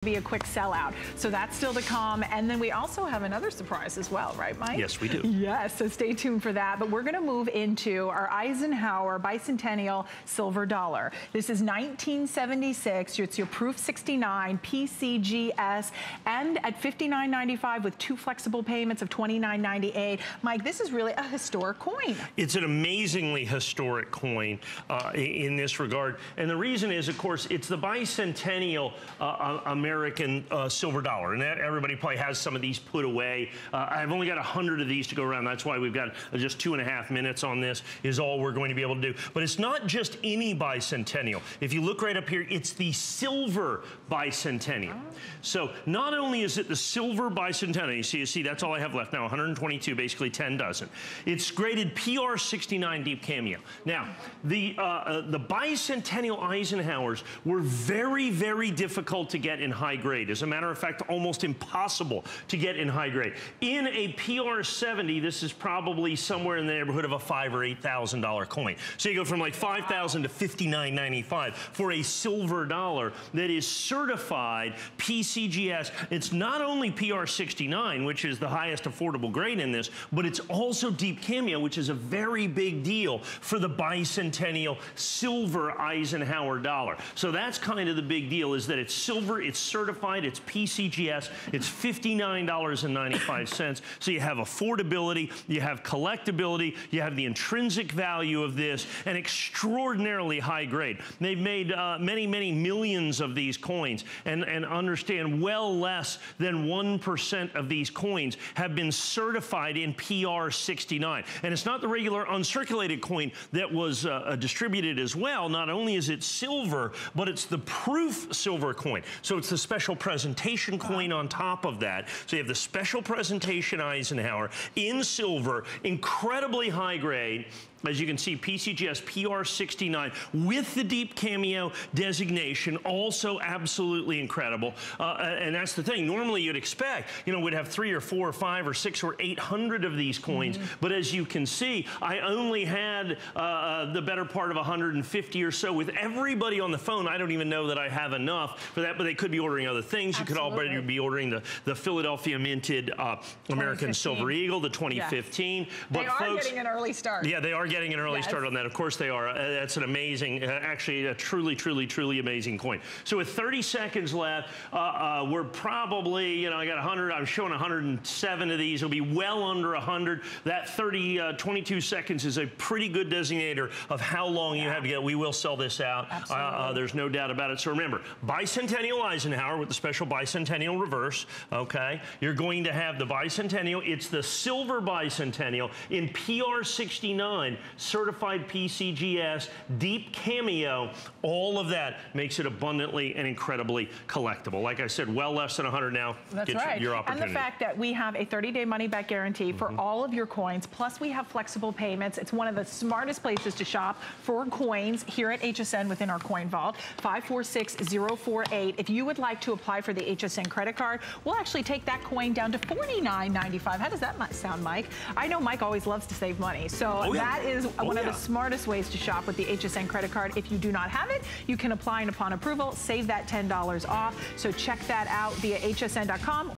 be a quick sellout. So that's still to come. And then we also have another surprise as well, right, Mike? Yes, we do. Yes, so stay tuned for that. But we're going to move into our Eisenhower Bicentennial Silver Dollar. This is 1976. It's your Proof 69 PCGS, and at $59.95 with 2 flexible payments of $29.98. Mike, this is really a historic coin. It's an amazingly historic coin in this regard. And the reason is, of course, it's the bicentennial American silver dollar. And everybody probably has some of these put away. I've only got 100 of these to go around. That's why we've got just 2.5 minutes on this is all we're going to be able to do. But it's not just any bicentennial. If you look right up here, it's the silver bicentennial. Oh. So not only is it the silver bicentennial, you see that's all I have left now, 122, basically 10 dozen. It's graded PR69 deep cameo. Now, the bicentennial Eisenhowers were very, very difficult to get in high grade. As a matter of fact, almost impossible to get in high grade. In a PR70, this is probably somewhere in the neighborhood of a $5,000 or $8,000 coin. So you go from like $5,000 to $59.95 for a silver dollar that is certified PCGS. It's not only PR69, which is the highest affordable grade in this, but it's also deep cameo, which is a very big deal for the bicentennial silver Eisenhower dollar. So that's kind of the big deal, is that it's silver, it's certified, it's PCGS, it's $59.95. So you have affordability, you have collectability, you have the intrinsic value of this, and extraordinarily high grade. They've made many, many millions of these coins, and understand well less than 1% of these coins have been certified in PR69. And it's not the regular uncirculated coin that was distributed as well. Not only is it silver, but it's the proof silver coin. So it's the special presentation coin on top of that. So you have the special presentation Eisenhower in silver, incredibly high grade. As you can see, PCGS PR69 with the deep cameo designation, also absolutely incredible. And that's the thing. Normally you'd expect, you know, we'd have 3 or 4 or 5 or 6 or 800 of these coins. But as you can see, I only had the better part of 150 or so. With everybody on the phone, I don't even know that I have enough for that, but they could be ordering other things. You could already be ordering the Philadelphia minted American Silver Eagle, the 2015. Yes. But they are getting an early start. Yeah, they are getting an early start on that. Of course they are. That's an amazing, actually a truly, truly, truly amazing coin. So with 30 seconds left, we're probably, you know, I got 100, I'm showing 107 of these. It'll be well under 100. That 22 seconds is a pretty good designator of how long you have to get. We will sell this out. There's no doubt about it. So remember, bicentennial Eisenhower with the special bicentennial reverse, okay? You're going to have the bicentennial. It's the silver bicentennial in PR69, certified PCGS, deep cameo. All of that makes it abundantly and incredibly collectible. Like I said, well less than 100 now. That's right. Your opportunity. And the fact that we have a 30-day money-back guarantee for all of your coins, plus we have flexible payments. It's one of the smartest places to shop for coins here at HSN within our coin vault. 546048. If you would like to apply for the HSN credit card, we'll actually take that coin down to $49.95. How does that sound, Mike? I know Mike always loves to save money, so that is one of the smartest ways to shop with the HSN credit card. If you do not have it, you can apply, and upon approval, save that $10 off. So check that out via hsn.com.